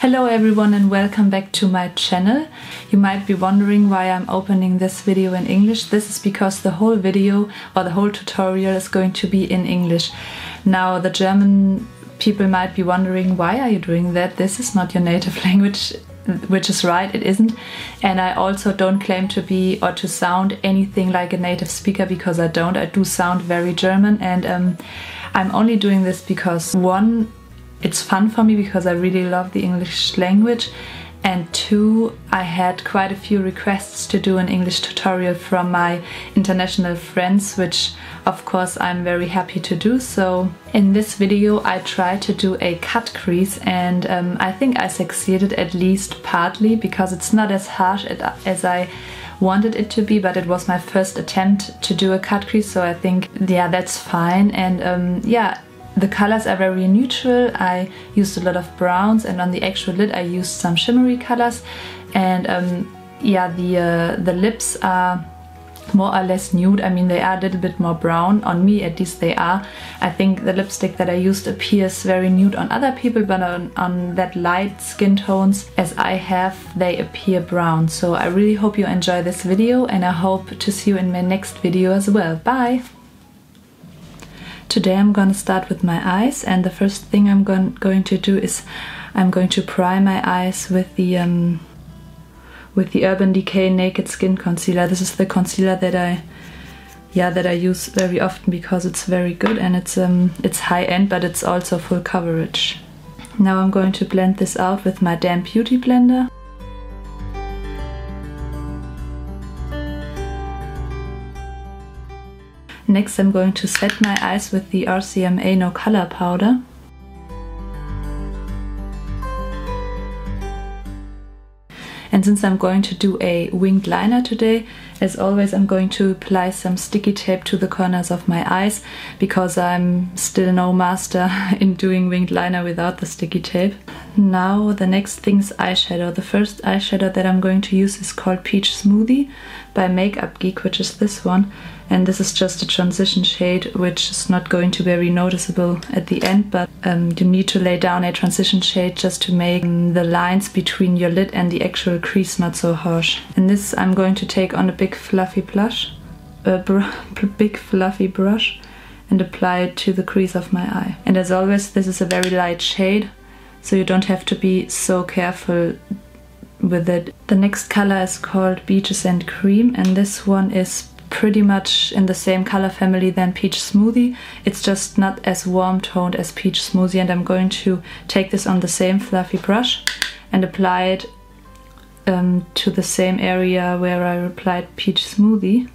Hello everyone and welcome back to my channel. You might be wondering why I'm opening this video in English. This is because the whole video or the whole tutorial is going to be in English. Now the German people might be wondering, why are you doing that? This is not your native language, which is right, it isn't. And I also don't claim to be or to sound anything like a native speaker, because I don't. I do sound very German, and I'm only doing this because one, it's fun for me because I really love the English language, and two, I had quite a few requests to do an English tutorial from my international friends, which of course I'm very happy to do. So in this video I tried to do a cut crease, and I think I succeeded, at least partly, because it's not as harsh as I wanted it to be, but it was my first attempt to do a cut crease, so I think, yeah, that's fine. And yeah, the colors are very neutral. I used a lot of browns, and on the actual lid I used some shimmery colors. And yeah, the lips are more or less nude. I mean, they are a little bit more brown. On me, at least, they are. I think the lipstick that I used appears very nude on other people, but on that light skin tones as I have, they appear brown. So I really hope you enjoy this video, and I hope to see you in my next video as well. Bye! Today I'm gonna start with my eyes, and the first thing I'm going to do is I'm going to prime my eyes with the Urban Decay Naked Skin Concealer. This is the concealer that I use very often because it's very good, and it's high end, but it's also full coverage. Now I'm going to blend this out with my damp beauty blender. Next I'm going to set my eyes with the RCMA No Color Powder. And since I'm going to do a winged liner today, as always I'm going to apply some sticky tape to the corners of my eyes, because I'm still no master in doing winged liner without the sticky tape. Now the next thing is eyeshadow. The first eyeshadow that I'm going to use is called Peach Smoothie by Makeup Geek, which is this one. And this is just a transition shade, which is not going to be very noticeable at the end, but you need to lay down a transition shade just to make the lines between your lid and the actual crease not so harsh. And this I'm going to take on a big fluffy brush and apply it to the crease of my eye. And as always, this is a very light shade, so you don't have to be so careful with it. The next color is called Beaches and Cream, and this one is pretty much in the same color family than Peach Smoothie. It's just not as warm toned as Peach Smoothie, and I'm going to take this on the same fluffy brush and apply it to the same area where I applied Peach Smoothie.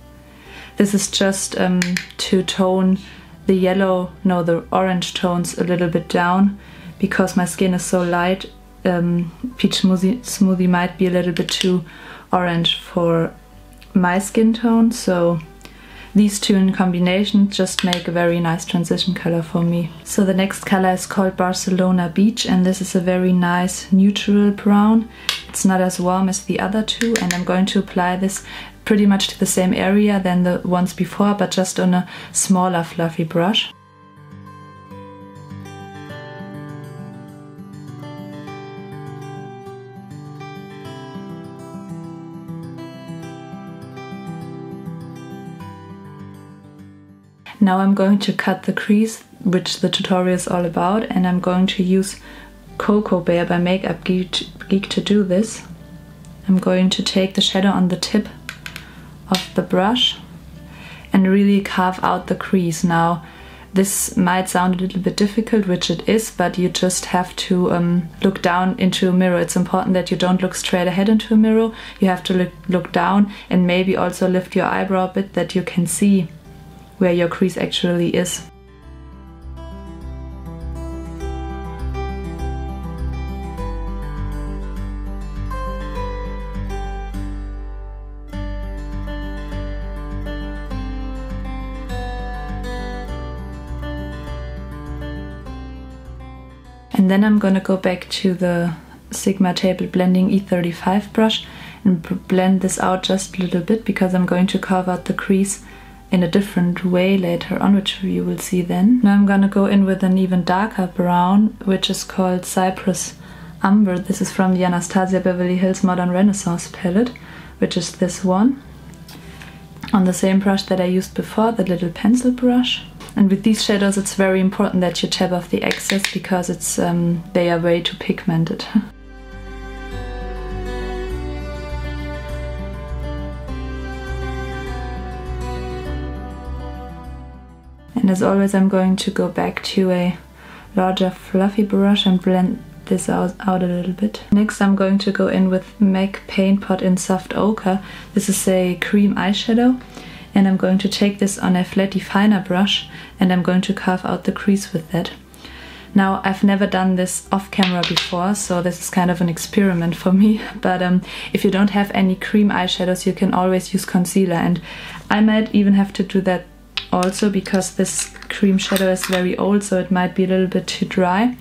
This is just to tone the orange tones a little bit down, because my skin is so light. Peach Smoothie might be a little bit too orange for my skin tone, so these two in combination just make a very nice transition color for me. So the next color is called Barcelona Beach, and this is a very nice neutral brown. It's not as warm as the other two, and I'm going to apply this pretty much to the same area than the ones before, but just on a smaller fluffy brush. Now I'm going to cut the crease, which the tutorial is all about, and I'm going to use Cocoa Bear by Makeup Geek to do this. I'm going to take the shadow on the tip of the brush and really carve out the crease. Now this might sound a little bit difficult, which it is, but you just have to look down into a mirror. It's important that you don't look straight ahead into a mirror. You have to look down, and maybe also lift your eyebrow a bit, that you can see where your crease actually is. And then I'm gonna go back to the Sigma Table Blending E35 brush and blend this out just a little bit, because I'm going to carve out the crease in a different way later on, which you will see then. Now I'm gonna go in with an even darker brown, which is called Cypress Umber. This is from the Anastasia Beverly Hills Modern Renaissance palette, which is this one. On the same brush that I used before, the little pencil brush. And with these shadows it's very important that you tap off the excess because they are way too pigmented. And as always I'm going to go back to a larger fluffy brush and blend this out a little bit. Next I'm going to go in with MAC Paint Pot in Soft Ochre. This is a cream eyeshadow, and I'm going to take this on a flat definer brush and I'm going to carve out the crease with that. Now I've never done this off camera before, so this is kind of an experiment for me, but if you don't have any cream eyeshadows you can always use concealer, and I might even have to do that also because this cream shadow is very old, so it might be a little bit too dry.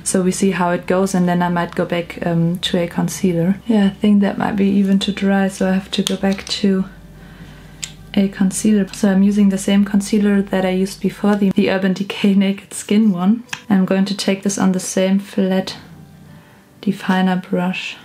So we see how it goes, and then I might go back to a concealer. Yeah, I think that might be even too dry, so I have to go back to a concealer. So I'm using the same concealer that I used before, the Urban Decay Naked Skin one. I'm going to take this on the same flat definer brush.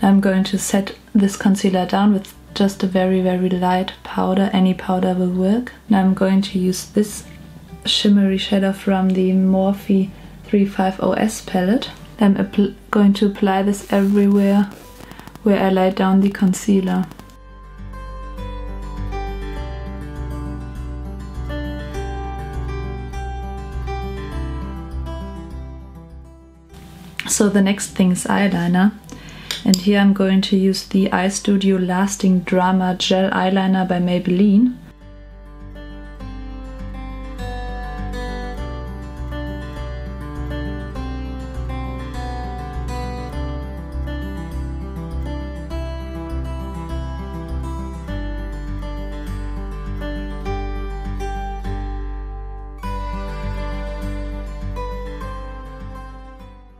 I'm going to set this concealer down with just a very light powder. Any powder will work. Now I'm going to use this shimmery shadow from the Morphe 350S palette. I'm going to apply this everywhere where I lay down the concealer. So the next thing is eyeliner. And here I'm going to use the Eye Studio Lasting Drama Gel Eyeliner by Maybelline.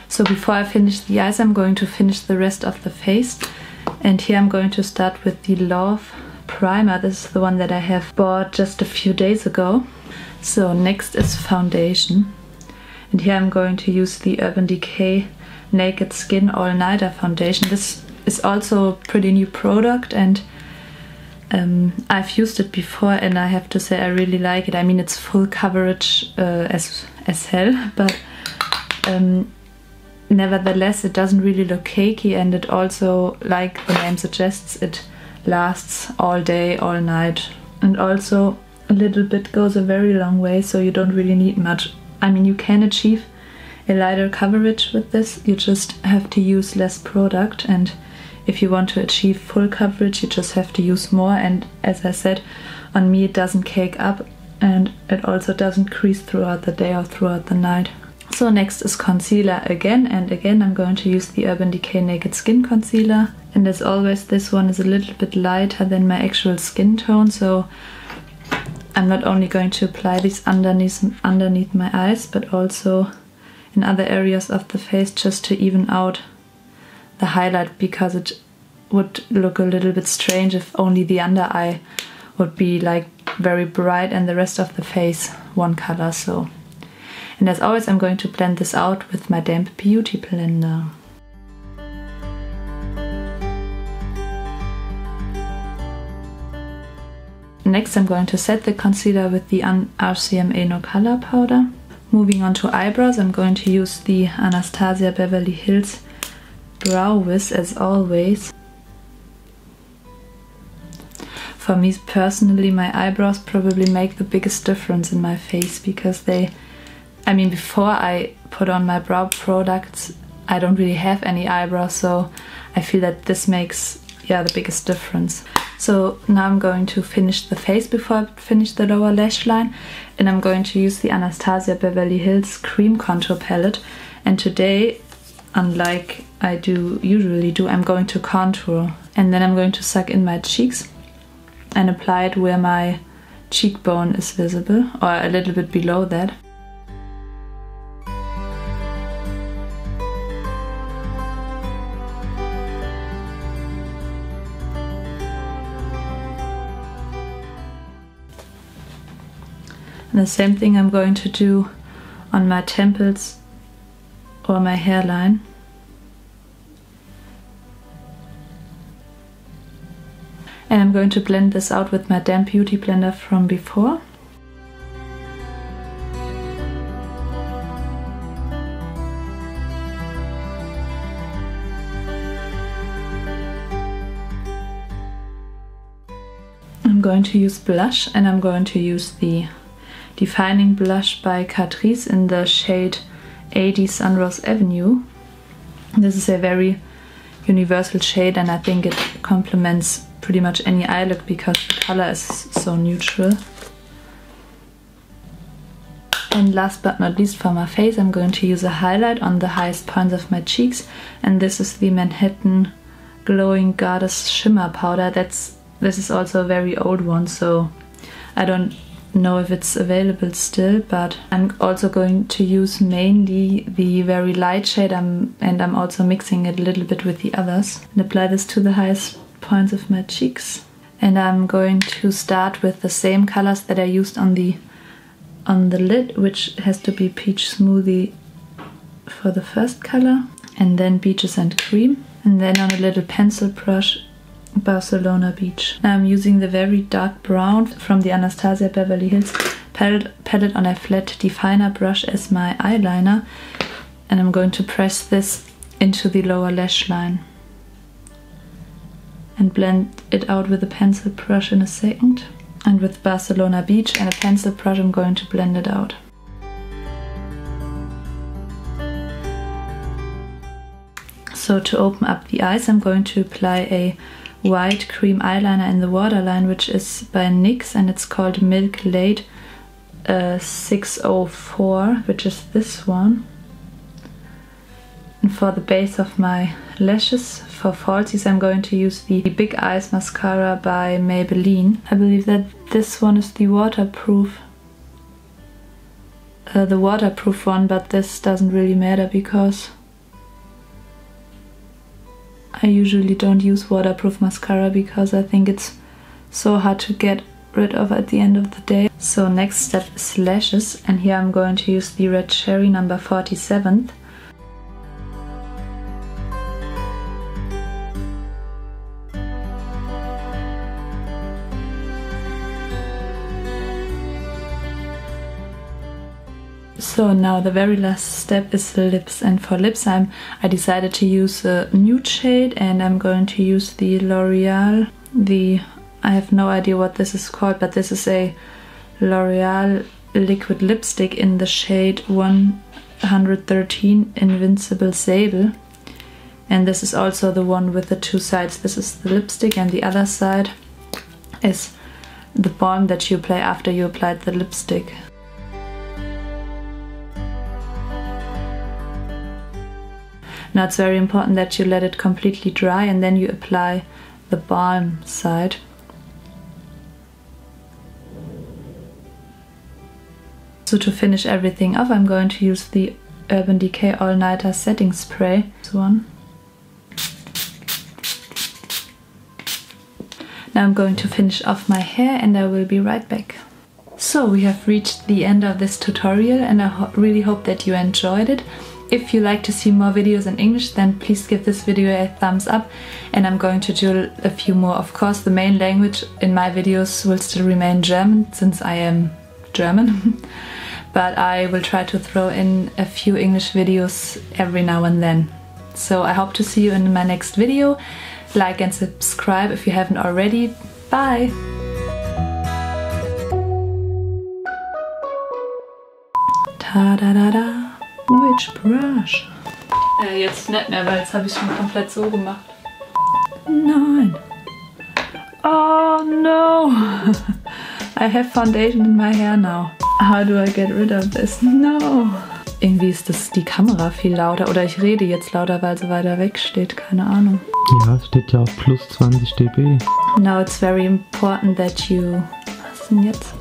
So before I finish the eyes, I'm going to finish the rest of the face. And here I'm going to start with the Love Primer. This is the one that I have bought just a few days ago. So next is foundation. And here I'm going to use the Urban Decay Naked Skin All Nighter Foundation. This is also a pretty new product, and I've used it before and I have to say I really like it. I mean, it's full coverage as hell, but nevertheless it doesn't really look cakey, and it also, like the name suggests, it lasts all day, all night, and also a little bit goes a very long way, so you don't really need much. I mean, you can achieve a lighter coverage with this, you just have to use less product, and if you want to achieve full coverage you just have to use more, and as I said, on me it doesn't cake up and it also doesn't crease throughout the day or throughout the night. So next is concealer again, and again I'm going to use the Urban Decay Naked Skin Concealer, and as always this one is a little bit lighter than my actual skin tone, so I'm not only going to apply this underneath my eyes but also in other areas of the face, just to even out the highlight, because it would look a little bit strange if only the under eye would be like very bright and the rest of the face one color. So, and as always I'm going to blend this out with my damp beauty blender. Next I'm going to set the concealer with the RCMA No Color powder. Moving on to eyebrows, I'm going to use the Anastasia Beverly Hills Brow Wiz as always. For me personally, my eyebrows probably make the biggest difference in my face, because before I put on my brow products I don't really have any eyebrows, so I feel that this makes the biggest difference. So now I'm going to finish the face before I finish the lower lash line, and I'm going to use the Anastasia Beverly Hills Cream Contour Palette, and today, unlike I usually do, I'm going to contour, and then I'm going to suck in my cheeks and apply it where my cheekbone is visible, or a little bit below that. The same thing I'm going to do on my temples or my hairline. And I'm going to blend this out with my damp beauty blender from before. I'm going to use blush, and I'm going to use the Defining Blush by Catrice in the shade 80 Sunrose Avenue. This is a very universal shade, and I think it complements pretty much any eye look because the color is so neutral. And last but not least, for my face, I'm going to use a highlight on the highest points of my cheeks, and this is the Manhattan Glowing Goddess Shimmer Powder. This is also a very old one, so I don't know if it's available still, but I'm also going to use mainly the very light shade, and I'm also mixing it a little bit with the others, and apply this to the highest points of my cheeks. And I'm going to start with the same colors that I used on the lid, which has to be Peach Smoothie for the first color, and then Beaches and Cream, and then on a little pencil brush, Barcelona Beach. Now I'm using the very dark brown from the Anastasia Beverly Hills palette on a flat definer brush as my eyeliner, and I'm going to press this into the lower lash line and blend it out with a pencil brush in a second. And with Barcelona Beach and a pencil brush, I'm going to blend it out. So to open up the eyes, I'm going to apply a white cream eyeliner in the waterline, which is by NYX, and it's called Milk Late 604, which is this one. And for the base of my lashes, for falsies, I'm going to use the Big Eyes mascara by Maybelline. I believe that this one is the waterproof one, but this doesn't really matter because I usually don't use waterproof mascara because I think it's so hard to get rid of at the end of the day. So next step is lashes, and here I'm going to use the Red Cherry number 47th. So now the very last step is lips, and for lips I decided to use a nude shade, and I'm going to use the L'Oreal, I have no idea what this is called, but this is a L'Oreal liquid lipstick in the shade 113 Invincible Sable, and this is also the one with the two sides. This is the lipstick, and the other side is the balm that you apply after you applied the lipstick. Now it's very important that you let it completely dry, and then you apply the balm side. So to finish everything off, I'm going to use the Urban Decay All Nighter Setting Spray. This one. Now I'm going to finish off my hair, and I will be right back. So we have reached the end of this tutorial, and I really hope that you enjoyed it. If you like to see more videos in English, then please give this video a thumbs up, and I'm going to do a few more. Of course, the main language in my videos will still remain German, since I am German, but I will try to throw in a few English videos every now and then. So I hope to see you in my next video. Like and subscribe if you haven't already. Bye! Ta-da-da-da! Which brush? Jetzt nicht mehr, weil jetzt habe ich schon komplett so gemacht. Nein. Oh no! I have foundation in my hair now. How do I get rid of this? No! Irgendwie ist die Kamera viel lauter, oder ich rede jetzt lauter, weil sie weiter weg steht. Keine Ahnung. Ja, es steht ja auf plus 20 dB. Now it's very important that you... Was ist denn jetzt?